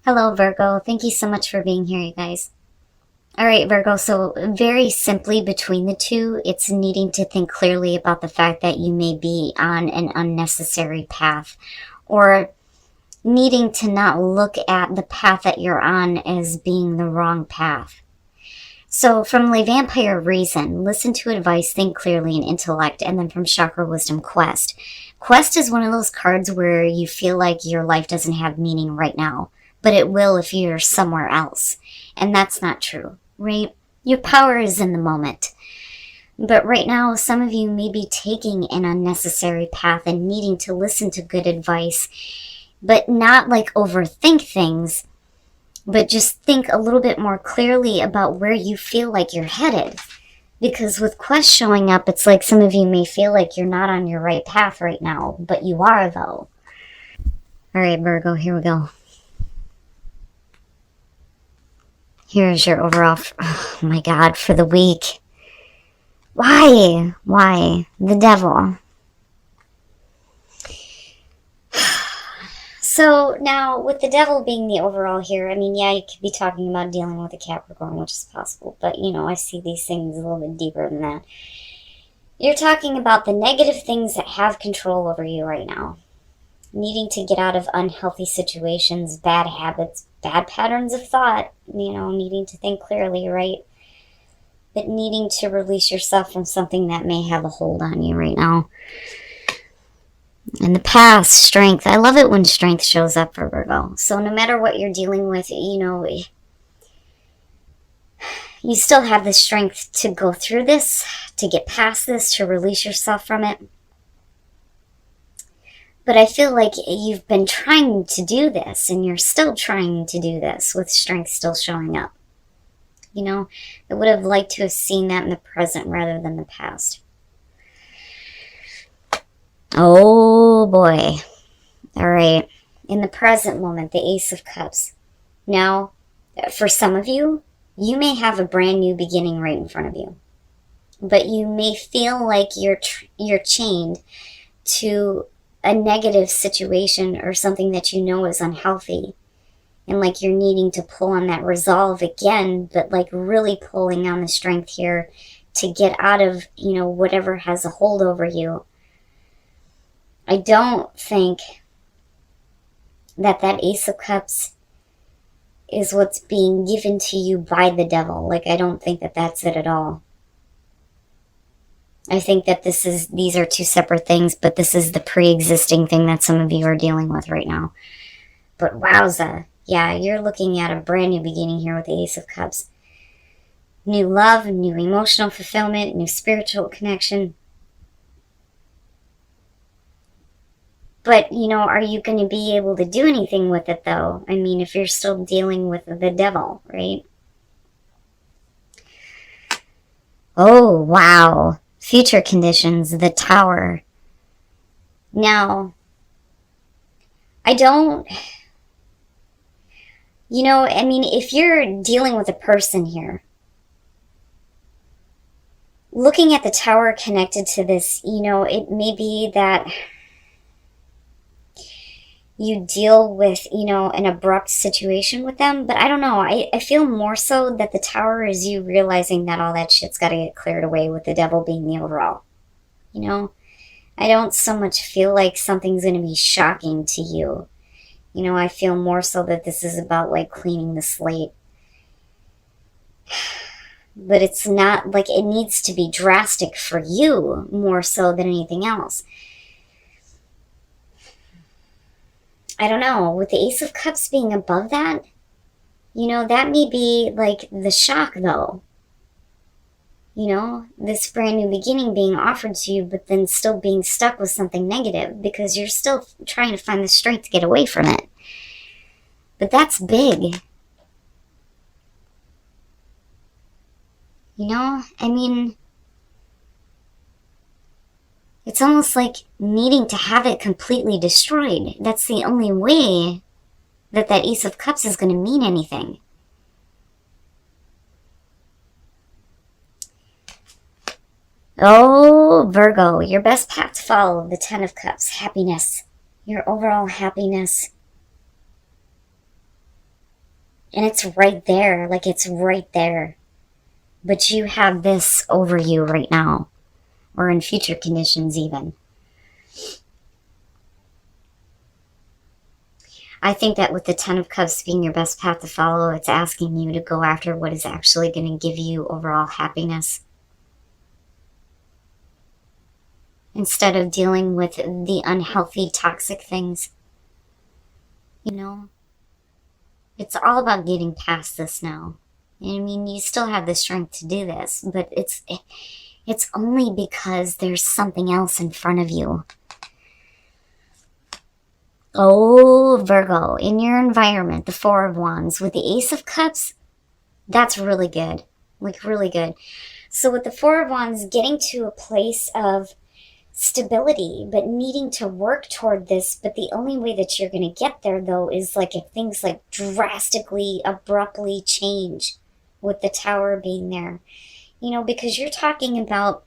Hello, Virgo. Thank you so much for being here, you guys. All right, Virgo. So, very simply between the two, it's needing to think clearly about the fact that you may be on an unnecessary path, or needing to not look at the path that you're on as being the wrong path. So, from Le Vampire Reason, listen to advice, think clearly, and intellect. And then from Chakra Wisdom, Quest. Quest is one of those cards where you feel like your life doesn't have meaning right now, but it will if you're somewhere else. And that's not true, right? Your power is in the moment. But right now, some of you may be taking an unnecessary path and needing to listen to good advice, but not like overthink things, but just think a little bit more clearly about where you feel like you're headed. Because with Quest showing up, it's like some of you may feel like you're not on your right path right now, but you are, though. All right, Virgo, here we go. Here's your overall, oh my God, for the week. Why? Why? The devil. So now, with the devil being the overall here, I mean, yeah, you could be talking about dealing with a Capricorn, which is possible, but, I see these things a little bit deeper than that. You're talking about the negative things that have control over you right now. Needing to get out of unhealthy situations, bad habits, bad patterns of thought, needing to think clearly, right? But needing to release yourself from something that may have a hold on you right now. In the past, strength. I love it when strength shows up for Virgo. So no matter what you're dealing with, you still have the strength to go through this, to get past this, to release yourself from it. But I feel like you've been trying to do this, and you're still trying to do this with strength still showing up. I would have liked to have seen that in the present rather than the past. Oh boy. All right. In the present moment, the Ace of Cups. Now, for some of you, you may have a brand new beginning right in front of you. But you may feel like you're chained to a negative situation or something that you know is unhealthy. And like you're needing to pull on that resolve again, but like really pulling on the strength here to get out of, whatever has a hold over you. I don't think that Ace of Cups is what's being given to you by the devil. Like, I don't think that that's it at all. I think that these are two separate things, but this is the pre-existing thing that some of you are dealing with right now. But wowza. Yeah, you're looking at a brand new beginning here with the Ace of Cups. New love, new emotional fulfillment, new spiritual connection. But, are you going to be able to do anything with it, though? I mean, if you're still dealing with the devil, right? Oh, wow. Future conditions, the Tower. Now, I don't... if you're dealing with a person here, looking at the Tower connected to this, it may be that you deal with, an abrupt situation with them. But I don't know. I feel more so that the Tower is you realizing that all that shit's got to get cleared away with the devil being the overall. I don't so much feel like something's going to be shocking to you. I feel more so that this is about like cleaning the slate. But it's not like it needs to be drastic for you more so than anything else. I don't know, with the Ace of Cups being above that, that may be like the shock though. This brand new beginning being offered to you, but then still being stuck with something negative because you're still trying to find the strength to get away from it. But that's big. It's almost like needing to have it completely destroyed. That's the only way that Ace of Cups is going to mean anything. Oh, Virgo, your best path to follow, the Ten of Cups, happiness, your overall happiness. And it's right there, like it's right there. But you have this over you right now, or in future conditions even. I think that with the Ten of Cups being your best path to follow, it's asking you to go after what is actually going to give you overall happiness. Instead of dealing with the unhealthy, toxic things. You know? It's all about getting past this now. I mean, you still have the strength to do this, but it's only because there's something else in front of you. Oh, Virgo, in your environment, the Four of Wands with the Ace of Cups, that's really good. Like, really good. So with the Four of Wands, getting to a place of stability, but needing to work toward this. But the only way that you're going to get there, though, is like if things like drastically, abruptly change with the Tower being there. You know, because you're talking about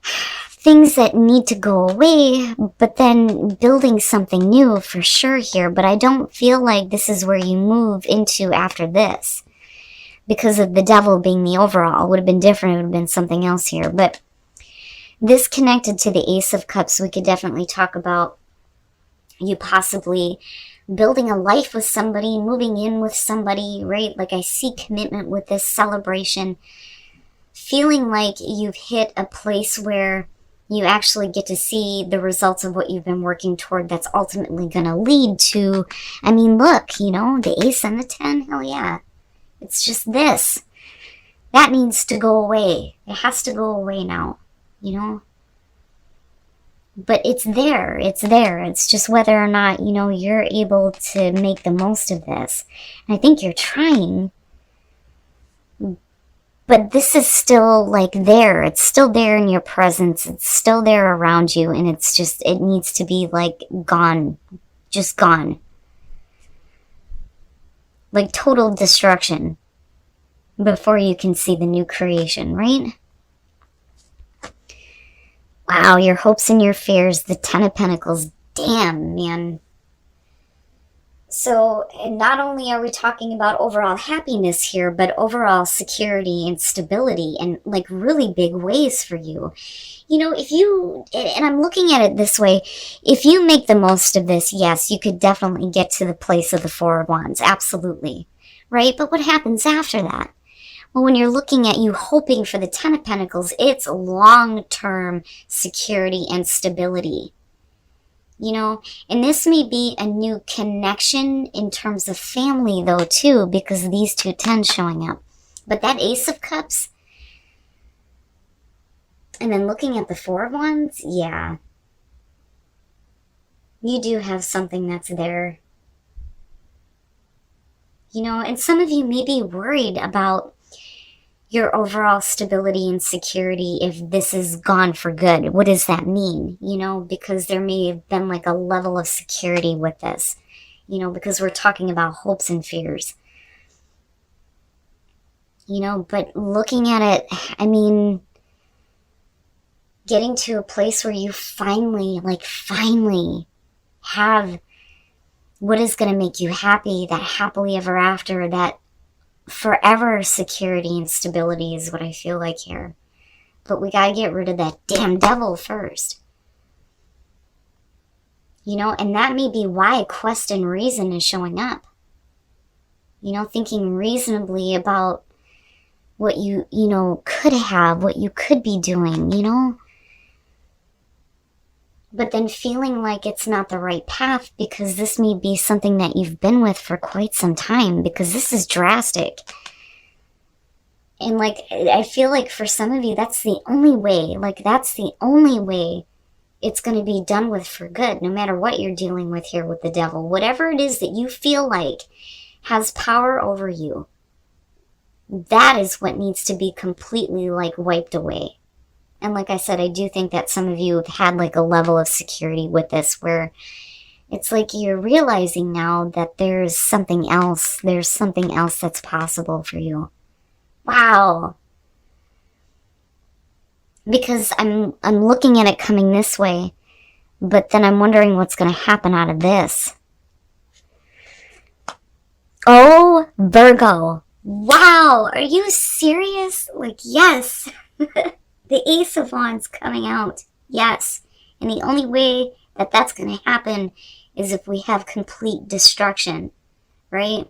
things that need to go away, but then building something new for sure here. But I don't feel like this is where you move into after this. Because of the Devil being the overall. It would have been different. It would have been something else here. But this connected to the Ace of Cups, we could definitely talk about you possibly building a life with somebody, moving in with somebody, right? Like I see commitment with this celebration. Feeling like you've hit a place where you actually get to see the results of what you've been working toward that's ultimately going to lead to, I mean, look, you know, the Ace and the 10, hell yeah. It's just this. That needs to go away. It has to go away now. You know, but it's there. It's there. It's just whether or not, you know, you're able to make the most of this. And I think you're trying, but this is still like there. It's still there in your presence. It's still there around you. And it's just, it needs to be like gone, just gone. Like total destruction before you can see the new creation, right? Wow, your hopes and your fears, the Ten of Pentacles. Damn, man. So, not only are we talking about overall happiness here, but overall security and stability in like really big ways for you. You know, if you, and I'm looking at it this way, if you make the most of this, yes, you could definitely get to the place of the Four of Wands. Absolutely. Right? But what happens after that? Well, when you're looking at you hoping for the Ten of Pentacles, it's long-term security and stability. You know, and this may be a new connection in terms of family, though, too, because of these two tens showing up. But that Ace of Cups, and then looking at the Four of Wands, yeah. You do have something that's there. You know, and some of you may be worried about your overall stability and security if this is gone for good. What does that mean? You know, because there may have been like a level of security with this, you know, because we're talking about hopes and fears. You know, but looking at it, I mean, getting to a place where you finally have what is going to make you happy, that happily ever after, that forever security and stability is what I feel like here. But we gotta get rid of that damn devil first. You know, and that may be why quest and reason is showing up. You know, thinking reasonably about what you know, could have, what you could be doing, you know. But then feeling like it's not the right path because this may be something that you've been with for quite some time, because this is drastic. And like, I feel like for some of you, that's the only way, like that's the only way it's going to be done with for good, no matter what you're dealing with here with the devil. Whatever it is that you feel like has power over you, that is what needs to be completely like wiped away. And like I said, I do think that some of you have had like a level of security with this where it's like you're realizing now that there's something else that's possible for you. Wow. Because I'm looking at it coming this way, but then I'm wondering what's going to happen out of this. Virgo. Wow, are you serious? Like, yes. The Ace of Wands coming out. Yes. And the only way that that's going to happen is if we have complete destruction, right?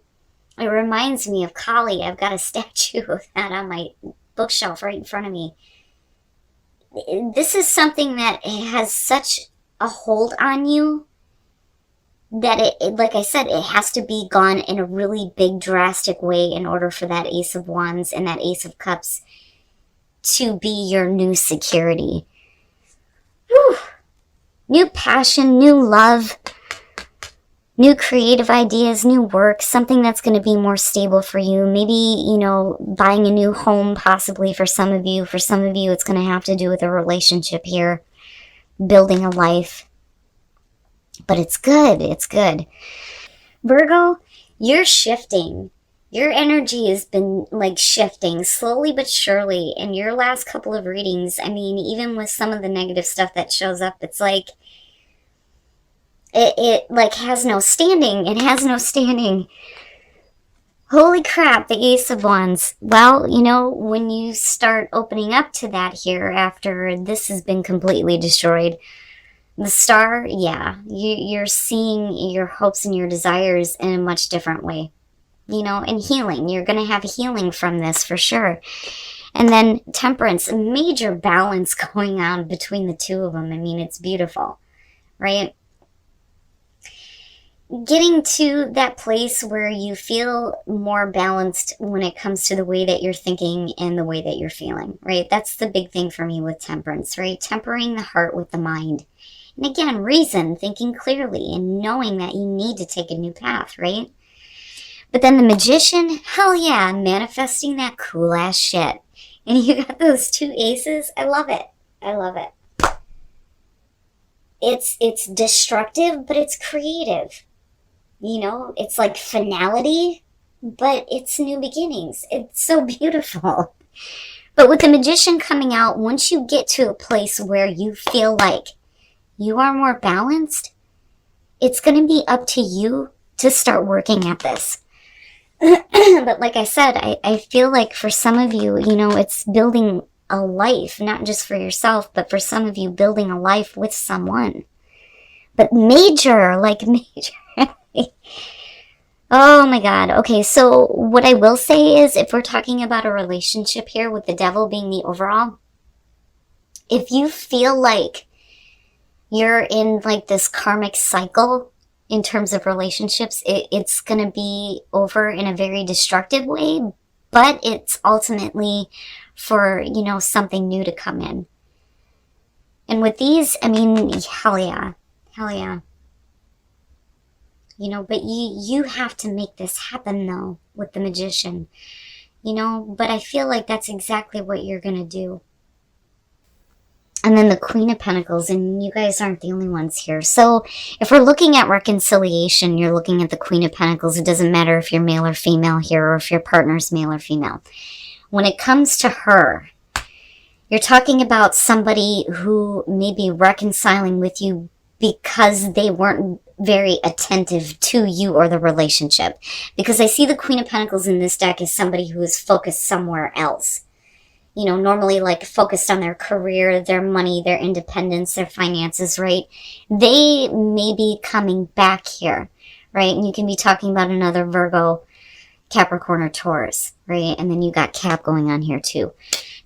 It reminds me of Kali. I've got a statue of that on my bookshelf right in front of me. This is something that has such a hold on you that it, like I said, it has to be gone in a really big, drastic way in order for that Ace of Wands and that Ace of Cups to be your new security. Whew. New passion, new love, new creative ideas, new work, something that's going to be more stable for you. Maybe, you know, buying a new home possibly for some of you. For some of you, it's going to have to do with a relationship here, building a life. But it's good. It's good. Virgo, you're shifting. Your energy has been like shifting slowly but surely. In your last couple of readings, I mean, even with some of the negative stuff that shows up, it's like it like has no standing. It has no standing. Holy crap, the Ace of Wands. Well, you know, when you start opening up to that here after this has been completely destroyed, the Star, yeah, you're seeing your hopes and your desires in a much different way. You know, and healing. You're going to have healing from this for sure. And then Temperance, a major balance going on between the two of them. I mean, it's beautiful, right? Getting to that place where you feel more balanced when it comes to the way that you're thinking and the way that you're feeling, right? That's the big thing for me with Temperance, right? Tempering the heart with the mind. And again, reason, thinking clearly and knowing that you need to take a new path, right? But then the Magician, hell yeah, manifesting that cool ass shit. And you got those two aces. I love it. I love it. It's destructive, but it's creative. You know, it's like finality, but it's new beginnings. It's so beautiful. But with the Magician coming out, once you get to a place where you feel like you are more balanced, it's going to be up to you to start working at this. But like I said, I feel like for some of you, you know, it's building a life, not just for yourself, but for some of you, building a life with someone. But major, like major. Oh my God. Okay, so what I will say is, if we're talking about a relationship here with the Devil being the overall, if you feel like you're in like this karmic cycle in terms of relationships, it's going to be over in a very destructive way, but it's ultimately for, you know, something new to come in. And with these, I mean, hell yeah. Hell yeah. You know, but you have to make this happen, though, with the Magician. You know, but I feel like that's exactly what you're going to do. And then the Queen of Pentacles, and you guys aren't the only ones here. So if we're looking at reconciliation, you're looking at the Queen of Pentacles. It doesn't matter if you're male or female here, or if your partner's male or female. When it comes to her, you're talking about somebody who may be reconciling with you because they weren't very attentive to you or the relationship. Because I see the Queen of Pentacles in this deck as somebody who is focused somewhere else. You know, normally like focused on their career, their money, their independence, their finances, right? They may be coming back here, right? And you can be talking about another Virgo, Capricorn, or Taurus, right? And then you got Cap going on here too.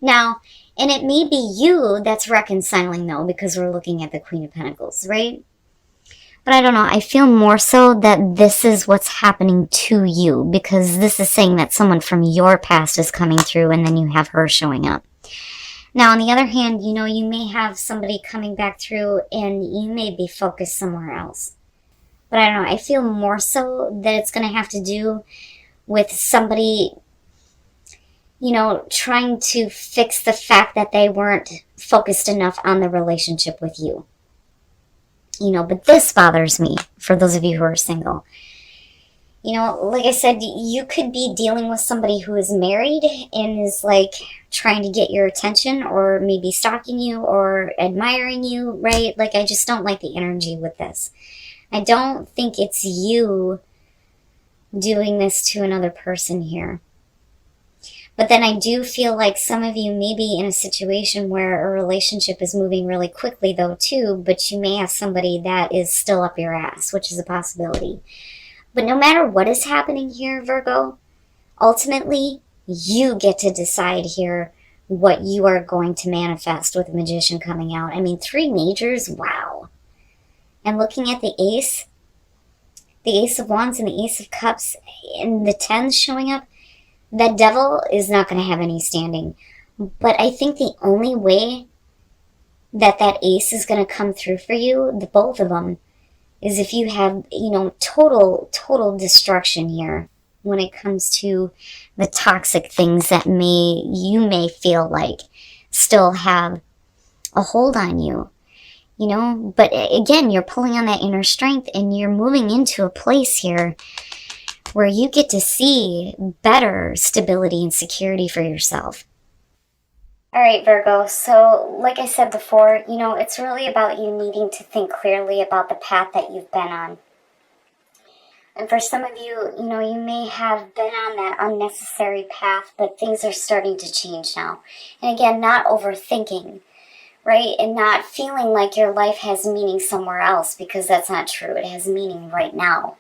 Now, and it may be you that's reconciling though, because we're looking at the Queen of Pentacles, right? But I don't know, I feel more so that this is what's happening to you, because this is saying that someone from your past is coming through and then you have her showing up. Now, on the other hand, you know, you may have somebody coming back through and you may be focused somewhere else. But I don't know, I feel more so that it's going to have to do with somebody, you know, trying to fix the fact that they weren't focused enough on the relationship with you. You know, but this bothers me, for those of you who are single. You know, like I said, you could be dealing with somebody who is married and is like trying to get your attention, or maybe stalking you or admiring you, right? Like, I just don't like the energy with this. I don't think it's you doing this to another person here. But then I do feel like some of you may be in a situation where a relationship is moving really quickly though too, but you may have somebody that is still up your ass, which is a possibility. But no matter what is happening here, Virgo, ultimately you get to decide here what you are going to manifest with the Magician coming out. I mean, 3 majors, wow. And looking at the Ace of Wands and the Ace of Cups and the 10s showing up, that Devil is not going to have any standing. But I think the only way that Ace is going to come through for you, the both of them, is if you have, total destruction here when it comes to the toxic things that you may feel like still have a hold on you. But again, you're pulling on that inner strength and you're moving into a place here where you get to see better stability and security for yourself. All right, Virgo. So like I said before, it's really about you needing to think clearly about the path that you've been on. And for some of you, you may have been on that unnecessary path, but things are starting to change now. And again, not overthinking, right? And not feeling like your life has meaning somewhere else, because that's not true. It has meaning right now.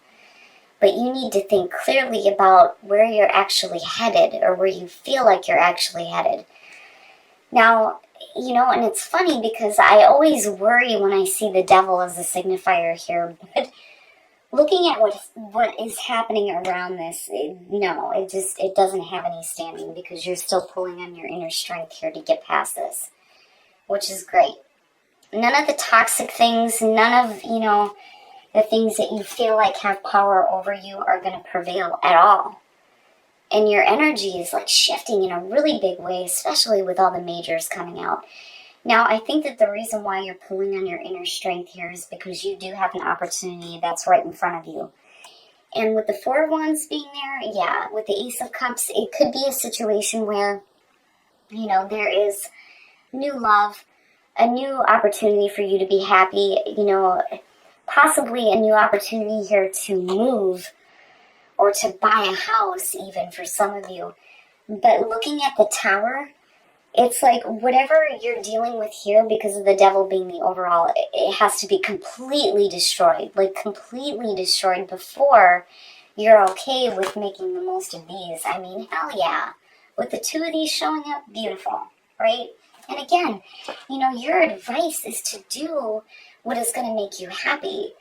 But you need to think clearly about where you're actually headed, or where you feel like you're actually headed. Now, and it's funny because I always worry when I see the Devil as a signifier here, but looking at what is happening around this, it doesn't have any standing, because you're still pulling on your inner strength here to get past this, which is great. None of the toxic things, none of, the things that you feel like have power over you are going to prevail at all. And your energy is like shifting in a really big way, especially with all the majors coming out. Now, I think that the reason why you're pulling on your inner strength here is because you do have an opportunity that's right in front of you. And with the 4 of Wands being there, yeah, with the Ace of Cups, it could be a situation where, there is new love, a new opportunity for you to be happy, possibly a new opportunity here to move or to buy a house even for some of you. But looking at the Tower, it's like whatever you're dealing with here, because of the Devil being the overall, it has to be completely destroyed, before you're okay with making the most of these. I mean, hell yeah. With the 2 of these showing up, beautiful, right? And again, your advice is to do what is going to make you happy.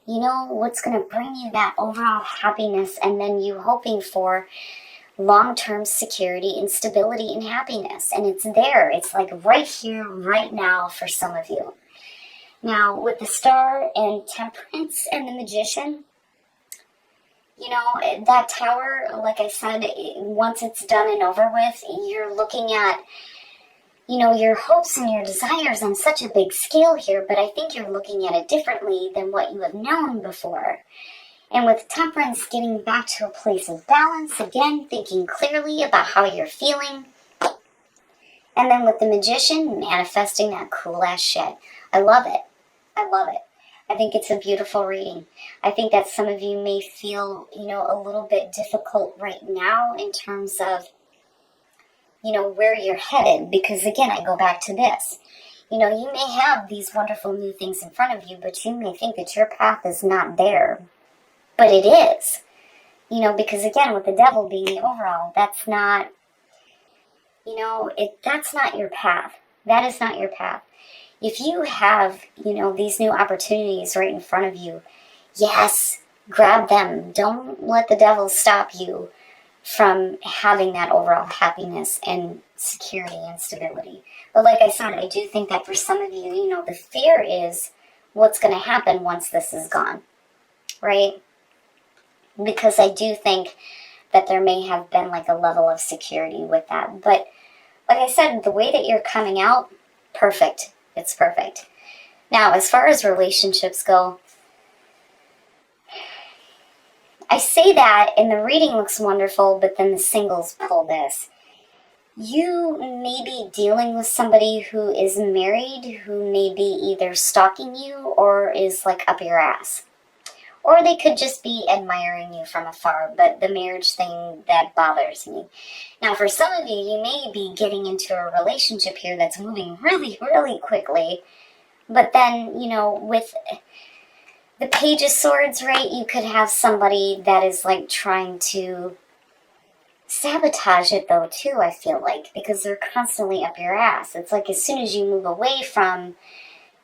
What's going to bring you that overall happiness, and then you hoping for long-term security and stability and happiness. And it's there. It's like right here, right now for some of you. Now, with the Star and Temperance and the Magician, that Tower, like I said, once it's done and over with, you're looking at your hopes and your desires on such a big scale here, but I think you're looking at it differently than what you have known before. And with Temperance, getting back to a place of balance, again, thinking clearly about how you're feeling. And then with the Magician, manifesting that cool-ass shit. I love it. I think it's a beautiful reading. I think that some of you may feel, a little bit difficult right now in terms of where you're headed, because again, I go back to this. You may have these wonderful new things in front of you, but you may think that your path is not there. But it is. Because again, with the Devil being the overall, that's not, that's not your path. That is not your path. If you have, these new opportunities right in front of you, yes, grab them. Don't let the Devil stop you from having that overall happiness and security and stability. But like I said, I do think that for some of you, the fear is what's going to happen once this is gone, right? Because I do think that there may have been like a level of security with that. But like I said, the way that you're coming out, perfect. It's perfect. Now, as far as relationships go, I say that and the reading looks wonderful, but then the singles pull this. You may be dealing with somebody who is married, who may be either stalking you or is like up your ass. Or they could just be admiring you from afar, but the marriage thing, that bothers me. Now, for some of you, you may be getting into a relationship here that's moving really, really quickly. But then, you know, with the Page of Swords, right, you could have somebody that is like trying to sabotage it though too, I feel like, because they're constantly up your ass. It's like as soon as you move away from,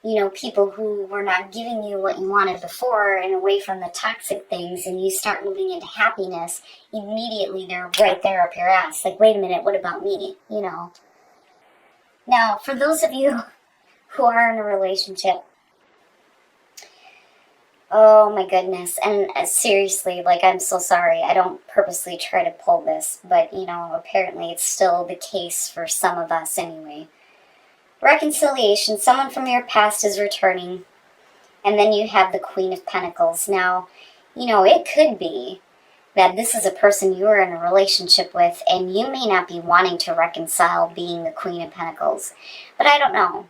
you know, people who were not giving you what you wanted before and away from the toxic things, and you start moving into happiness, immediately they're right there up your ass. Like, wait a minute, what about me? You know. Now, for those of you who are in a relationship, oh my goodness, and seriously, like, I'm so sorry, I don't purposely try to pull this, but, you know, apparently it's still the case for some of us anyway. Reconciliation, someone from your past is returning, and then you have the Queen of Pentacles. Now, you know, it could be that this is a person you are in a relationship with, and you may not be wanting to reconcile being the Queen of Pentacles, but I don't know.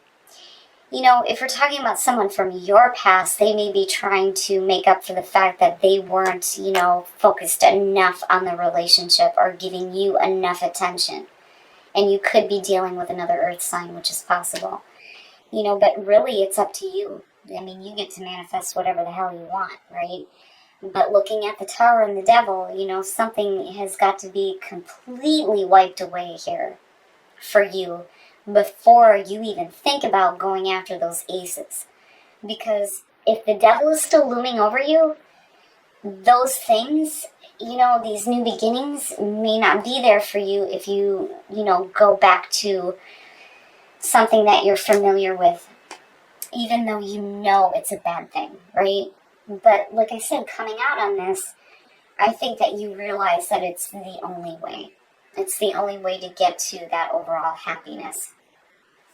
You know, if we're talking about someone from your past, they may be trying to make up for the fact that they weren't, you know, focused enough on the relationship or giving you enough attention. And you could be dealing with another earth sign, which is possible. You know, but really it's up to you. I mean, you get to manifest whatever the hell you want, right? But looking at the Tower and the Devil, you know, something has got to be completely wiped away here for you before you even think about going after those aces. Because if the Devil is still looming over you, those things, you know, these new beginnings may not be there for you if you, you know, go back to something that you're familiar with, even though you know it's a bad thing, right? But like I said, coming out on this, I think that you realize that it's the only way. It's the only way to get to that overall happiness.